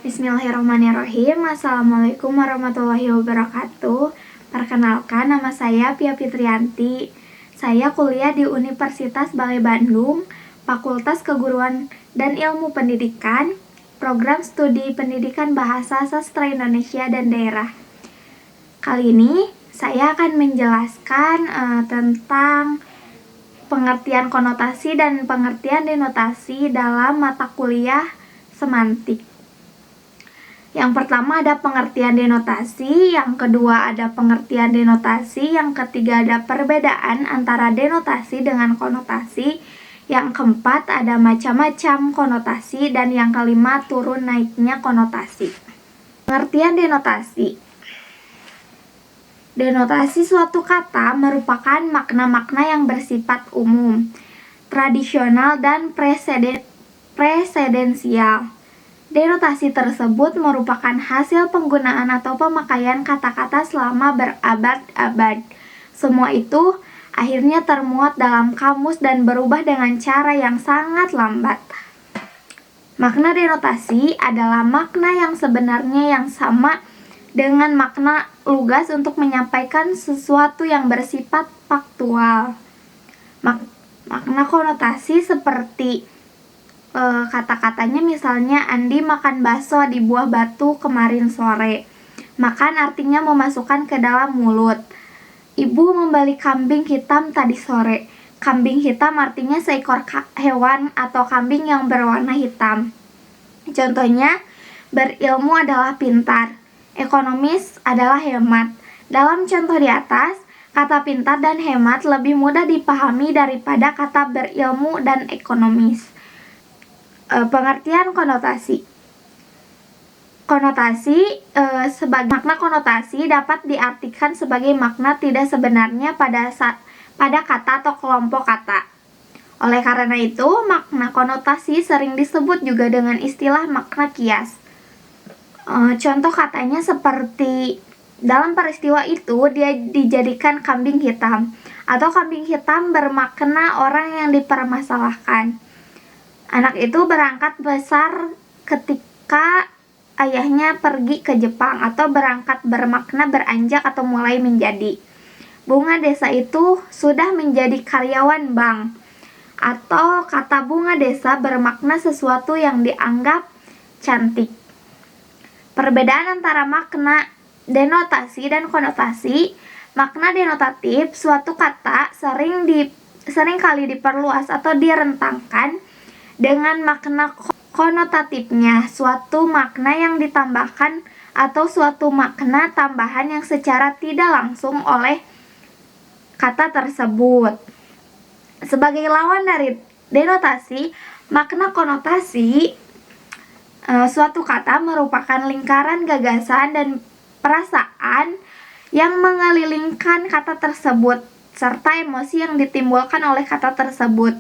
Bismillahirrahmanirrahim. Assalamualaikum warahmatullahi wabarakatuh. Perkenalkan, nama saya Pia Fitrianti. Saya kuliah di Universitas Balai Bandung, Fakultas Keguruan dan Ilmu Pendidikan, Program Studi Pendidikan Bahasa Sastra Indonesia dan Daerah. Kali ini saya akan menjelaskan tentang pengertian konotasi dan pengertian denotasi dalam mata kuliah semantik. Yang pertama ada pengertian denotasi, yang kedua ada pengertian denotasi, yang ketiga ada perbedaan antara denotasi dengan konotasi, yang keempat ada macam-macam konotasi, dan yang kelima turun naiknya konotasi. Pengertian denotasi. Denotasi suatu kata merupakan makna-makna yang bersifat umum, tradisional, dan presidensial. Denotasi tersebut merupakan hasil penggunaan atau pemakaian kata-kata selama berabad-abad. Semua itu akhirnya termuat dalam kamus dan berubah dengan cara yang sangat lambat. Makna denotasi adalah makna yang sebenarnya yang sama dengan makna lugas untuk menyampaikan sesuatu yang bersifat faktual. Makna konotasi seperti kata-katanya misalnya Andi makan bakso di buah batu kemarin sore. Makan artinya memasukkan ke dalam mulut. Ibu membeli kambing hitam tadi sore. Kambing hitam artinya seekor hewan atau kambing yang berwarna hitam. Contohnya, berilmu adalah pintar. Ekonomis adalah hemat. Dalam contoh di atas, kata pintar dan hemat lebih mudah dipahami daripada kata berilmu dan ekonomis. Pengertian konotasi. Konotasi sebagai makna konotasi dapat diartikan sebagai makna tidak sebenarnya pada kata atau kelompok kata. Oleh karena itu, makna konotasi sering disebut juga dengan istilah makna kias. Contoh katanya seperti dalam peristiwa itu dia dijadikan kambing hitam, atau kambing hitam bermakna orang yang dipermasalahkan. Anak itu berangkat besar ketika ayahnya pergi ke Jepang, atau berangkat bermakna beranjak atau mulai menjadi. Bunga desa itu sudah menjadi karyawan bank, atau kata bunga desa bermakna sesuatu yang dianggap cantik. Perbedaan antara makna denotasi dan konotasi. Makna denotatif suatu kata sering kali diperluas atau direntangkan dengan makna konotatifnya, suatu makna yang ditambahkan atau suatu makna tambahan yang secara tidak langsung oleh kata tersebut. Sebagai lawan dari denotasi, makna konotasi, suatu kata merupakan lingkaran gagasan dan perasaan yang mengelilingkan kata tersebut, serta emosi yang ditimbulkan oleh kata tersebut.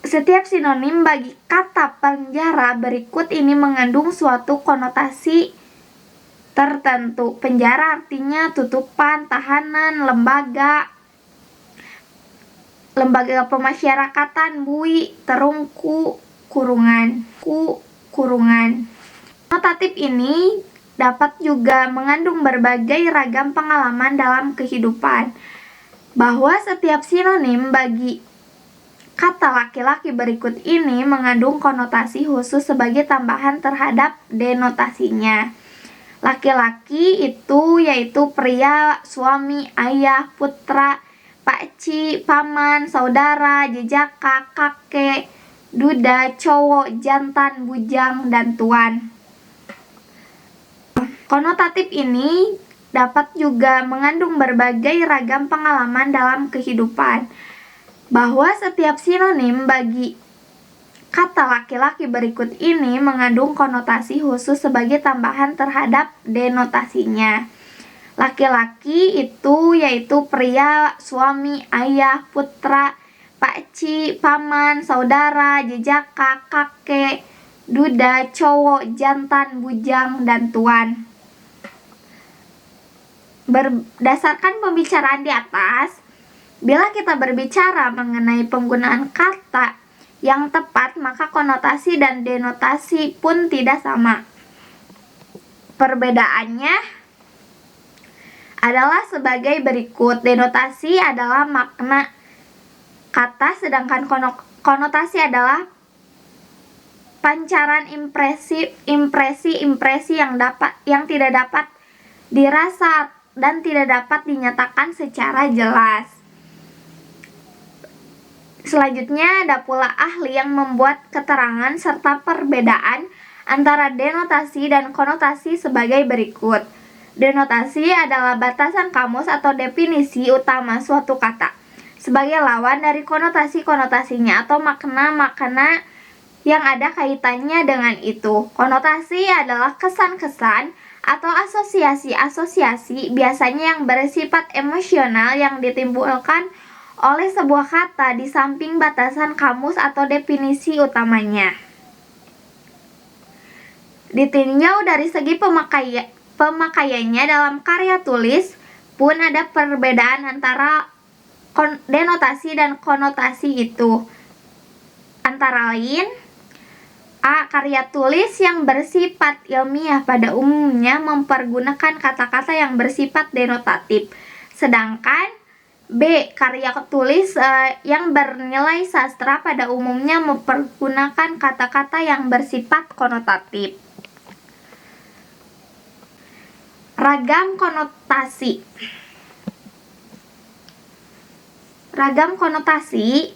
Setiap sinonim bagi kata penjara berikut ini mengandung suatu konotasi tertentu. Penjara artinya tutupan, tahanan, lembaga pemasyarakatan, bui, terungku, kurungan. Konotatif ini dapat juga mengandung berbagai ragam pengalaman dalam kehidupan, bahwa setiap sinonim bagi kata laki-laki berikut ini mengandung konotasi khusus sebagai tambahan terhadap denotasinya. Laki-laki itu yaitu pria, suami, ayah, putra, pakcik, paman, saudara, jejaka, kakek, duda, cowok, jantan, bujang, dan tuan. Konotatif ini dapat juga mengandung berbagai ragam pengalaman dalam kehidupan, bahwa setiap sinonim bagi kata laki-laki berikut ini mengandung konotasi khusus sebagai tambahan terhadap denotasinya. Laki-laki itu yaitu pria, suami, ayah, putra, pakcik, paman, saudara, jejaka, kakek, duda, cowok, jantan, bujang, dan tuan. Berdasarkan pembicaraan di atas, bila kita berbicara mengenai penggunaan kata yang tepat, maka konotasi dan denotasi pun tidak sama. Perbedaannya adalah sebagai berikut. Denotasi adalah makna kata, sedangkan konotasi adalah pancaran impresi yang tidak dapat dirasa dan tidak dapat dinyatakan secara jelas. Selanjutnya ada pula ahli yang membuat keterangan serta perbedaan antara denotasi dan konotasi sebagai berikut. Denotasi adalah batasan kamus atau definisi utama suatu kata sebagai lawan dari konotasi-konotasinya atau makna-makna yang ada kaitannya dengan itu. Konotasi adalah kesan-kesan atau asosiasi-asosiasi biasanya yang bersifat emosional yang ditimbulkan oleh sebuah kata di samping batasan kamus atau definisi utamanya. Ditinjau dari segi pemakaiannya dalam karya tulis pun ada perbedaan antara denotasi dan konotasi itu. Antara lain, A. Karya tulis yang bersifat ilmiah pada umumnya mempergunakan kata-kata yang bersifat denotatif, sedangkan B. Karya tulis yang bernilai sastra pada umumnya mempergunakan kata-kata yang bersifat konotatif. Ragam konotasi. Ragam konotasi.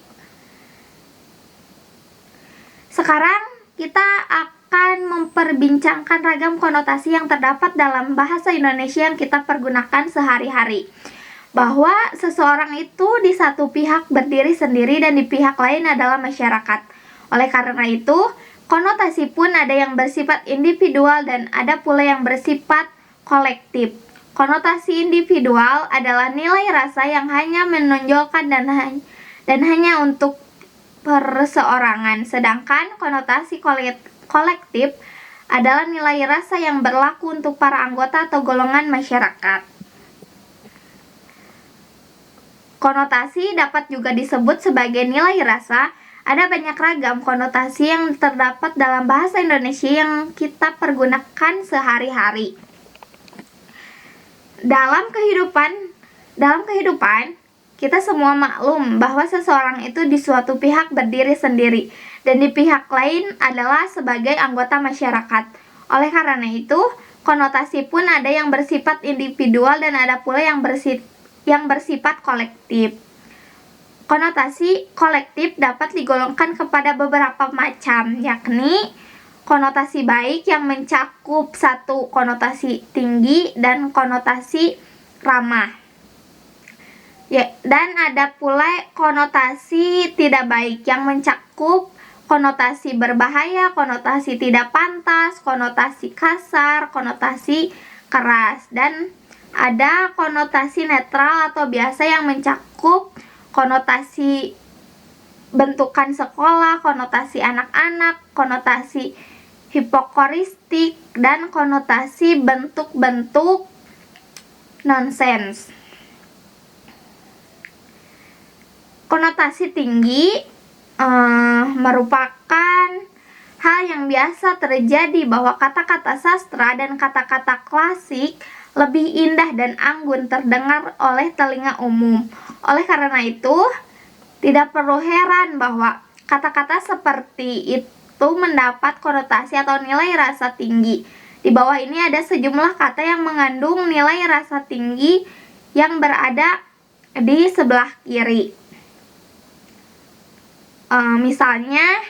Sekarang kita akan memperbincangkan ragam konotasi yang terdapat dalam bahasa Indonesia yang kita pergunakan sehari-hari. Bahwa seseorang itu di satu pihak berdiri sendiri dan di pihak lain adalah masyarakat. Oleh karena itu, konotasi pun ada yang bersifat individual dan ada pula yang bersifat kolektif. Konotasi individual adalah nilai rasa yang hanya menonjolkan dan hanya untuk perseorangan, sedangkan konotasi kolektif adalah nilai rasa yang berlaku untuk para anggota atau golongan masyarakat. Konotasi dapat juga disebut sebagai nilai rasa. Ada banyak ragam konotasi yang terdapat dalam bahasa Indonesia yang kita pergunakan sehari-hari. Dalam kehidupan, kita semua maklum bahwa seseorang itu di suatu pihak berdiri sendiri dan di pihak lain adalah sebagai anggota masyarakat. Oleh karena itu, konotasi pun ada yang bersifat individual dan ada pula yang bersifat kolektif. Konotasi kolektif dapat digolongkan kepada beberapa macam, yakni konotasi baik yang mencakup satu konotasi tinggi dan konotasi ramah. Dan ada pula konotasi tidak baik yang mencakup konotasi berbahaya, konotasi tidak pantas, konotasi kasar, konotasi keras, dan ada konotasi netral atau biasa yang mencakup konotasi bentukan sekolah, konotasi anak-anak, konotasi hipokoristik, dan konotasi bentuk-bentuk nonsens. Konotasi tinggi merupakan hal yang biasa terjadi bahwa kata-kata sastra dan kata-kata klasik lebih indah dan anggun terdengar oleh telinga umum. Oleh karena itu, tidak perlu heran bahwa kata-kata seperti itu mendapat konotasi atau nilai rasa tinggi. Di bawah ini ada sejumlah kata yang mengandung nilai rasa tinggi yang berada di sebelah kiri. Misalnya,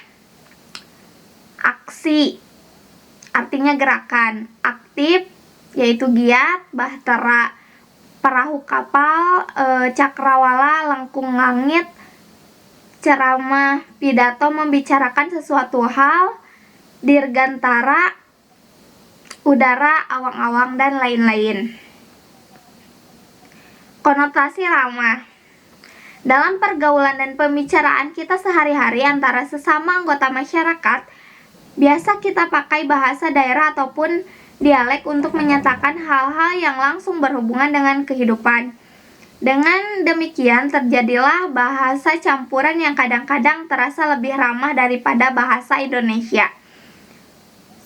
aksi, artinya gerakan. Aktif, yaitu giat, bahtera, perahu kapal, cakrawala, lengkung langit, ceramah, pidato membicarakan sesuatu hal, dirgantara, udara, awang-awang, dan lain-lain. Konotasi ramah. Dalam pergaulan dan pembicaraan kita sehari-hari antara sesama anggota masyarakat, biasa kita pakai bahasa daerah ataupun dialek untuk menyatakan hal-hal yang langsung berhubungan dengan kehidupan. Dengan demikian terjadilah bahasa campuran yang kadang-kadang terasa lebih ramah daripada bahasa Indonesia.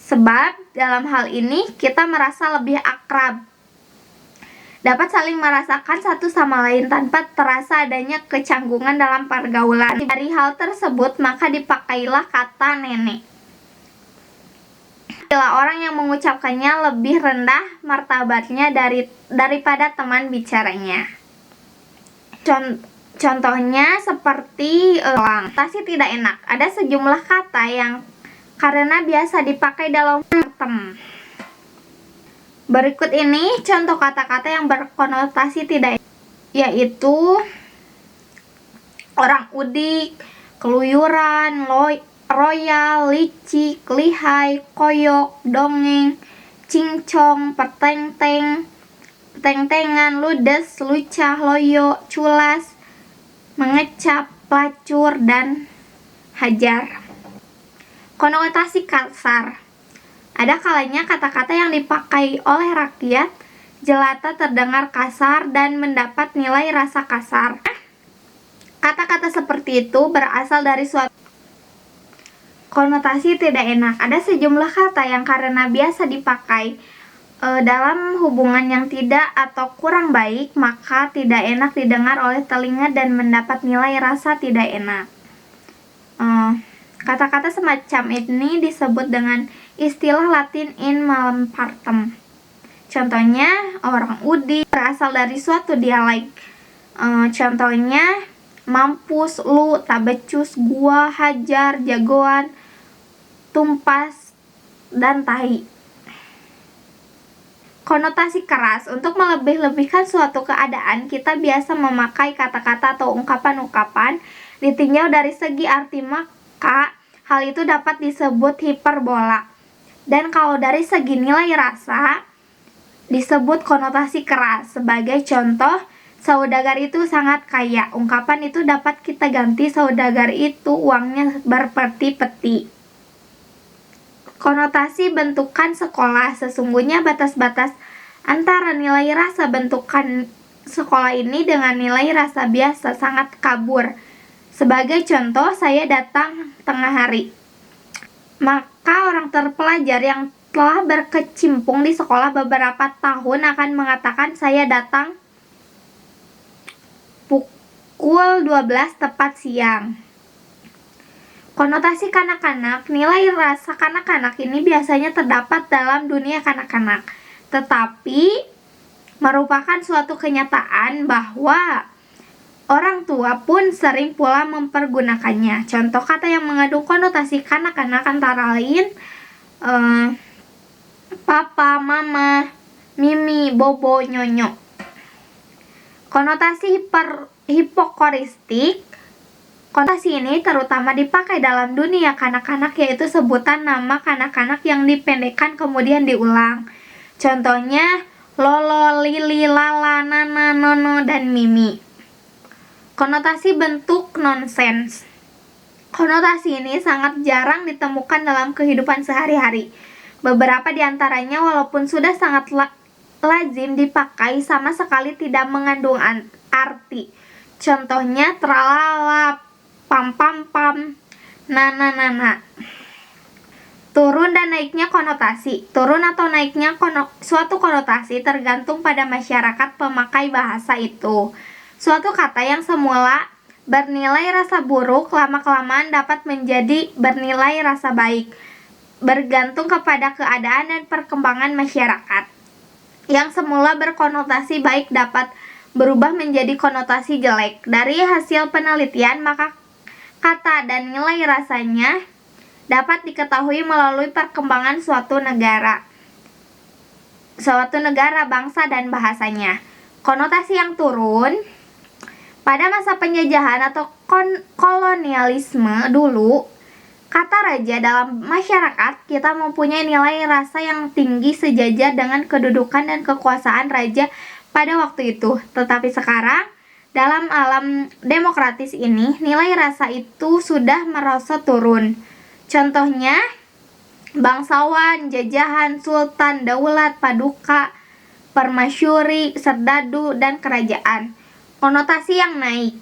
Sebab dalam hal ini kita merasa lebih akrab, dapat saling merasakan satu sama lain tanpa terasa adanya kecanggungan dalam pergaulan. Dari hal tersebut maka dipakailah kata nenek. Bila orang yang mengucapkannya lebih rendah martabatnya daripada teman bicaranya. Contohnya seperti konotasi tidak enak. Ada sejumlah kata yang karena biasa dipakai dalam partem. Berikut ini contoh kata-kata yang berkonotasi tidak enak, yaitu orang udik, keluyuran, royal, licik, lihai, koyok, dongeng, cincong, peteng-tengan, ludes, lucah, loyo, culas, mengecap, pelacur, dan hajar. Konotasi kasar. Ada kalanya kata-kata yang dipakai oleh rakyat jelata terdengar kasar dan mendapat nilai rasa kasar. Kata-kata seperti itu berasal dari suatu konotasi tidak enak. Ada sejumlah kata yang karena biasa dipakai dalam hubungan yang tidak atau kurang baik, maka tidak enak didengar oleh telinga dan mendapat nilai rasa tidak enak. Kata-kata semacam ini disebut dengan istilah Latin in malum partem. Contohnya, orang udik berasal dari suatu dialek. Contohnya, mampus, lu, tabecus, gua, hajar, jagoan, tumpas, dan tahi. Konotasi keras. Untuk melebih-lebihkan suatu keadaan, kita biasa memakai kata-kata atau ungkapan-ungkapan ditinjau dari segi arti, maka hal itu dapat disebut hiperbola. Dan kalau dari segi nilai rasa, disebut konotasi keras. Sebagai contoh, saudagar itu sangat kaya. Ungkapan itu dapat kita ganti, saudagar itu uangnya berpeti-peti. Konotasi bentukan sekolah. Sesungguhnya batas-batas antara nilai rasa bentukan sekolah ini dengan nilai rasa biasa sangat kabur. Sebagai contoh, saya datang tengah hari. Maka orang terpelajar yang telah berkecimpung di sekolah beberapa tahun akan mengatakan saya datang pukul 12 tepat siang. Konotasi kanak-kanak. Nilai rasa kanak-kanak ini biasanya terdapat dalam dunia kanak-kanak, tetapi merupakan suatu kenyataan bahwa orang tua pun sering pula mempergunakannya. Contoh kata yang mengandung konotasi kanak-kanak antara lain papa, mama, mimi, bobo, nyonyo. Konotasi hipokoristik. Konotasi ini terutama dipakai dalam dunia kanak-kanak, yaitu sebutan nama kanak-kanak yang dipendekkan kemudian diulang. Contohnya lolo, lili, lala, nana, nono, dan mimi. Konotasi bentuk nonsens. Konotasi ini sangat jarang ditemukan dalam kehidupan sehari-hari. Beberapa di antaranya walaupun sudah sangat lazim dipakai, sama sekali tidak mengandung arti. Contohnya tralala, pam-pam-pam, nana-nana. Turun dan naiknya konotasi. Turun atau naiknya suatu konotasi tergantung pada masyarakat pemakai bahasa itu. Suatu kata yang semula bernilai rasa buruk lama-kelamaan dapat menjadi bernilai rasa baik, bergantung kepada keadaan dan perkembangan masyarakat. Yang semula berkonotasi baik dapat berubah menjadi konotasi jelek. Dari hasil penelitian, maka kata dan nilai rasanya dapat diketahui melalui perkembangan suatu negara, bangsa, dan bahasanya. Konotasi yang turun. Pada masa penjajahan atau kolonialisme dulu, kata raja dalam masyarakat kita mempunyai nilai rasa yang tinggi sejajar dengan kedudukan dan kekuasaan raja pada waktu itu. Tetapi sekarang, dalam alam demokratis ini, nilai rasa itu sudah merosot turun. Contohnya, bangsawan, jajahan, sultan, daulat, paduka, permasyuri, serdadu, dan kerajaan. Konotasi yang naik.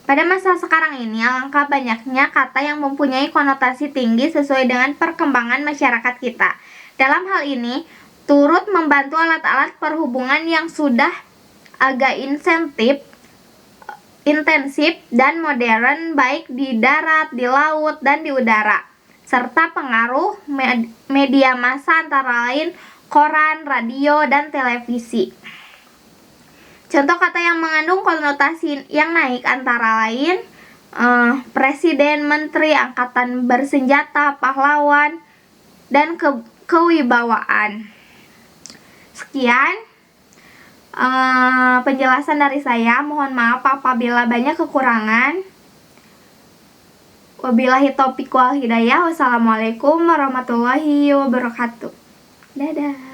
Pada masa sekarang ini, alangkah banyaknya kata yang mempunyai konotasi tinggi sesuai dengan perkembangan masyarakat kita. Dalam hal ini, turut membantu alat-alat perhubungan yang sudah agak intensif dan modern baik di darat, di laut, dan di udara, serta pengaruh media massa antara lain koran, radio, dan televisi. Contoh kata yang mengandung konotasi yang naik antara lain presiden, menteri, angkatan bersenjata, pahlawan, dan kewibawaan. Sekian penjelasan dari saya. Mohon maaf apabila banyak kekurangan. Wabillahi taufiq wal hidayah. Wassalamualaikum warahmatullahi wabarakatuh. Dadah.